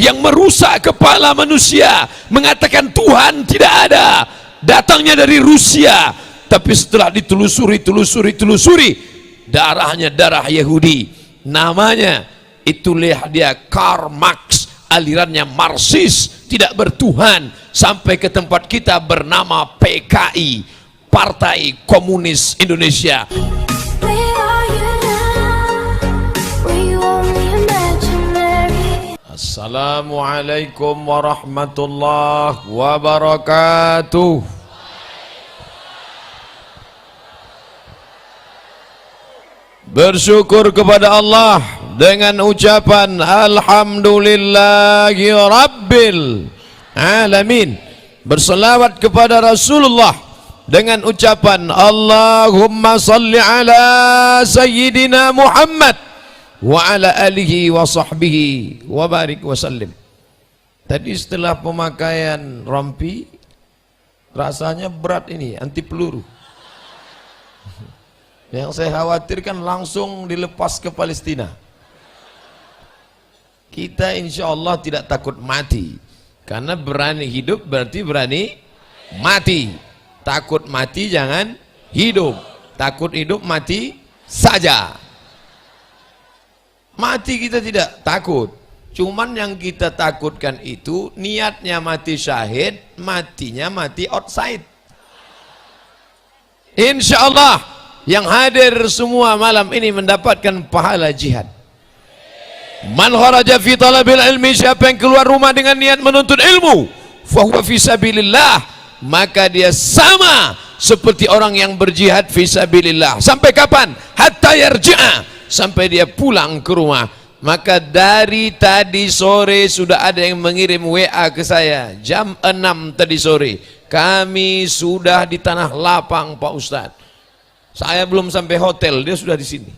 yang merusak kepala manusia, mengatakan Tuhan tidak ada, datangnya dari Rusia. Tapi setelah ditelusuri, darahnya darah Yahudi, namanya itulah dia Karl Marx, alirannya Marxis, tidak bertuhan, sampai ke tempat kita bernama PKI, Partai Komunis Indonesia. Assalamualaikum warahmatullahi wabarakatuh. Bersyukur kepada Allah dengan ucapan Alhamdulillahi Rabbil Alamin. Berselawat kepada Rasulullah dengan ucapan Allahumma salli ala Sayyidina Muhammad wa ala alihi wa sahbihi wa barik wa sallim. Tadi setelah pemakaian rompi, rasanya berat ini, anti peluru. Yang saya khawatirkan langsung dilepas ke Palestina. Kita insya Allah tidak takut mati, karena berani hidup berarti berani mati. Takut mati jangan hidup, takut hidup mati saja. Mati kita tidak takut, cuman yang kita takutkan itu niatnya mati syahid, matinya mati outside. Insya Allah yang hadir semua malam ini mendapatkan pahala jihad. Man kharaja fi talabil ilmi, siapa yang keluar rumah dengan niat menuntut ilmu, fahuwa fi sabilillah, maka dia sama seperti orang yang berjihad fi sabilillah. Sampai kapan? Hatta yarji'a, sampai dia pulang ke rumah. Maka dari tadi sore sudah ada yang mengirim WA ke saya, jam 6 tadi sore, kami sudah di Tanah Lapang Pak Ustadz. Saya belum sampai hotel, dia sudah di sini.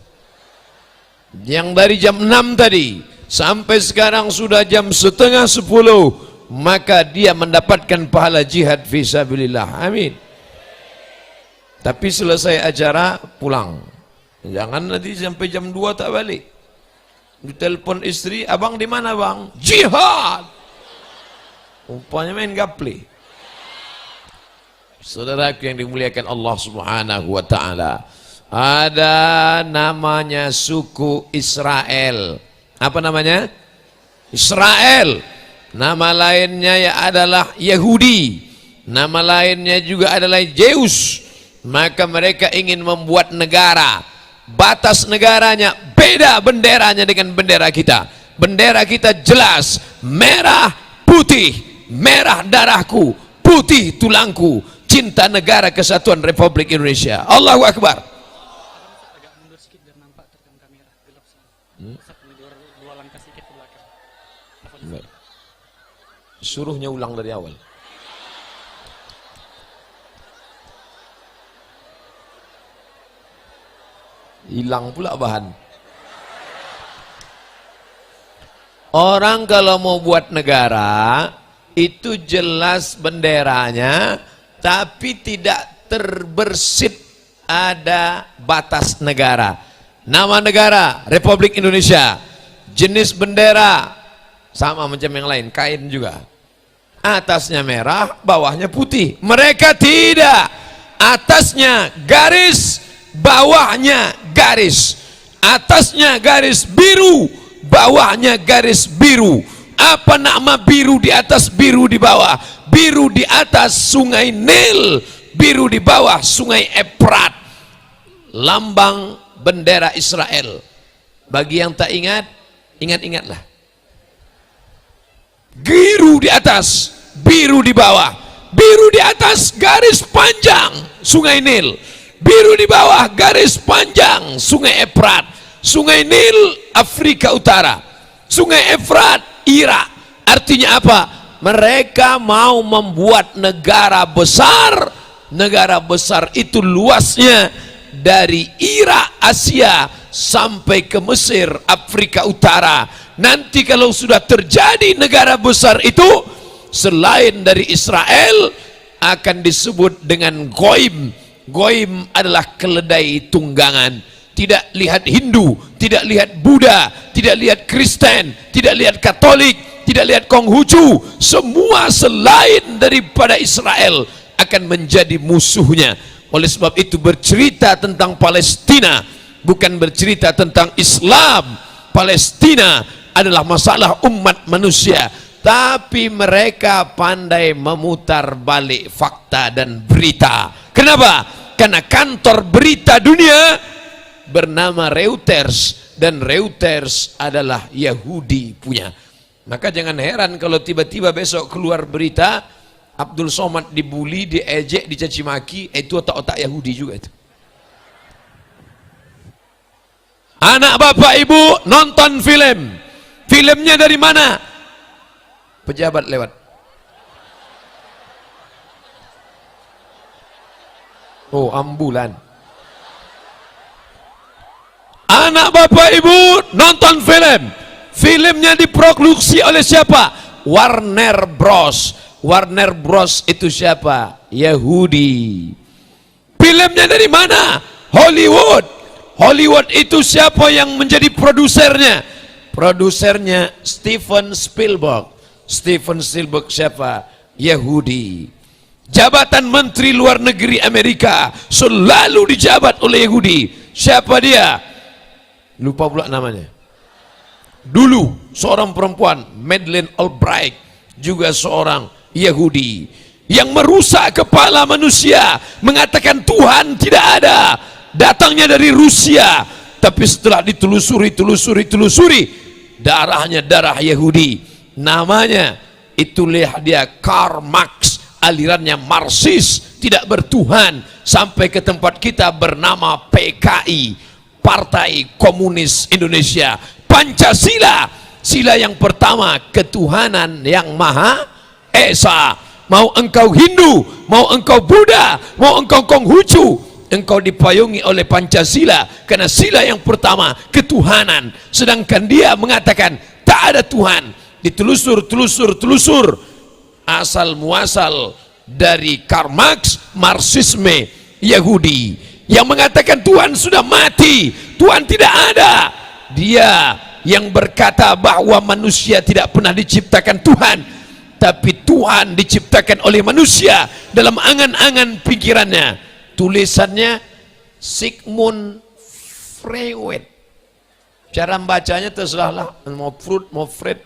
Yang dari jam 6 tadi sampai sekarang sudah jam setengah 10, maka dia mendapatkan pahala jihad fisabilillah. Amin. Tapi selesai acara pulang, jangan nanti sampai jam 2 tak balik. Ditelepon istri, abang di mana bang? Jihad. Rupanya main gaple. Saudaraku yang dimuliakan Allah Subhanahu wa taala, ada namanya suku Israel. Apa namanya? Israel. Nama lainnya ya adalah Yahudi. Nama lainnya juga adalah Zeus. Maka mereka ingin membuat negara. Batas negaranya beda benderanya dengan bendera kita. Bendera kita jelas, merah putih, merah darahku, putih tulangku, cinta negara kesatuan Republik Indonesia. Allahu Akbar. Agak mundur sedikit biar nampak terekam kamera. Gelap sekali. Dua langkah sedikit ke belakang. Suruhnya ulang dari awal. Hilang pula bahan. Orang kalau mau buat negara itu jelas benderanya, tapi tidak terbersit ada batas negara. Nama negara Republik Indonesia, jenis bendera sama macam yang lain, kain juga. Atasnya merah, bawahnya putih. Mereka tidak. Atasnya garis, bawahnya garis. Atasnya garis biru, bawahnya garis biru. Apa nama biru di atas, biru di bawah? Biru di atas sungai Nil, biru di bawah sungai Efrat. Lambang bendera Israel. Bagi yang tak ingat, ingat-ingatlah. Biru di atas, biru di bawah. Biru di atas garis panjang sungai Nil, biru di bawah garis panjang sungai Efrat. Sungai Nil Afrika Utara, sungai Efrat Irak. Artinya apa? Mereka mau membuat negara besar. Negara besar itu luasnya dari Irak Asia sampai ke Mesir Afrika Utara. Nanti kalau sudah terjadi negara besar itu, selain dari Israel akan disebut dengan Goim. Goim adalah keledai tunggangan. Tidak lihat Hindu, tidak lihat Buddha, tidak lihat Kristen, tidak lihat Katolik, tidak lihat Konghucu, semua selain daripada Israel akan menjadi musuhnya. Oleh sebab itu bercerita tentang Palestina bukan bercerita tentang Islam. Palestina adalah masalah umat manusia, tapi mereka pandai memutar balik fakta dan berita. Kenapa? Karena kantor berita dunia bernama Reuters, dan Reuters adalah Yahudi punya. Maka jangan heran kalau tiba-tiba besok keluar berita Abdul Somad dibully, diejek, dicaci maki, itu otak-otak Yahudi juga itu. Anak bapak ibu nonton film, filmnya dari mana? Pejabat lewat. Oh, ambulan. Anak bapak ibu nonton film, filmnya diproduksi oleh siapa? Warner Bros. Warner Bros itu siapa? Yahudi. Filmnya dari mana? Hollywood. Hollywood itu siapa yang menjadi produsernya? Produsernya Steven Spielberg. Steven Spielberg siapa? Yahudi. Jabatan Menteri Luar Negeri Amerika selalu dijabat oleh Yahudi. Siapa dia? Lupa pula namanya. Dulu seorang perempuan, Madeleine Albright, juga seorang Yahudi yang merusak kepala manusia, mengatakan Tuhan tidak ada, datangnya dari Rusia. Tapi setelah ditelusuri, darahnya darah Yahudi. Namanya itulah dia Karl Marx, alirannya Marxis, tidak bertuhan, sampai ke tempat kita bernama PKI, Partai Komunis Indonesia. Pancasila, sila yang pertama, ketuhanan yang Maha Esa. Mau engkau Hindu, mau engkau Buddha, mau engkau Konghucu, engkau dipayungi oleh Pancasila, karena sila yang pertama ketuhanan. Sedangkan dia mengatakan tak ada Tuhan. Ditelusur asal muasal dari Karl Marx, Marxisme Yahudi yang mengatakan Tuhan sudah mati, Tuhan tidak ada. Dia yang berkata bahwa manusia tidak pernah diciptakan Tuhan, tapi Tuhan diciptakan oleh manusia dalam angan-angan pikirannya. Tulisannya Sigmund Freud. Cara membacanya terserahlah, mau Freud.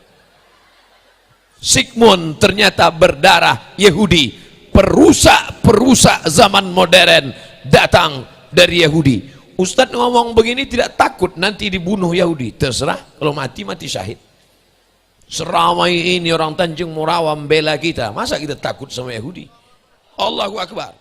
Sigmund ternyata berdarah Yahudi. Perusak zaman modern datang dari Yahudi. Ustadz ngomong begini tidak takut nanti dibunuh Yahudi. Terserah, kalau mati syahid. Seramai ini orang Tanjung Morawa membela kita, masa kita takut sama Yahudi? Allahu Akbar.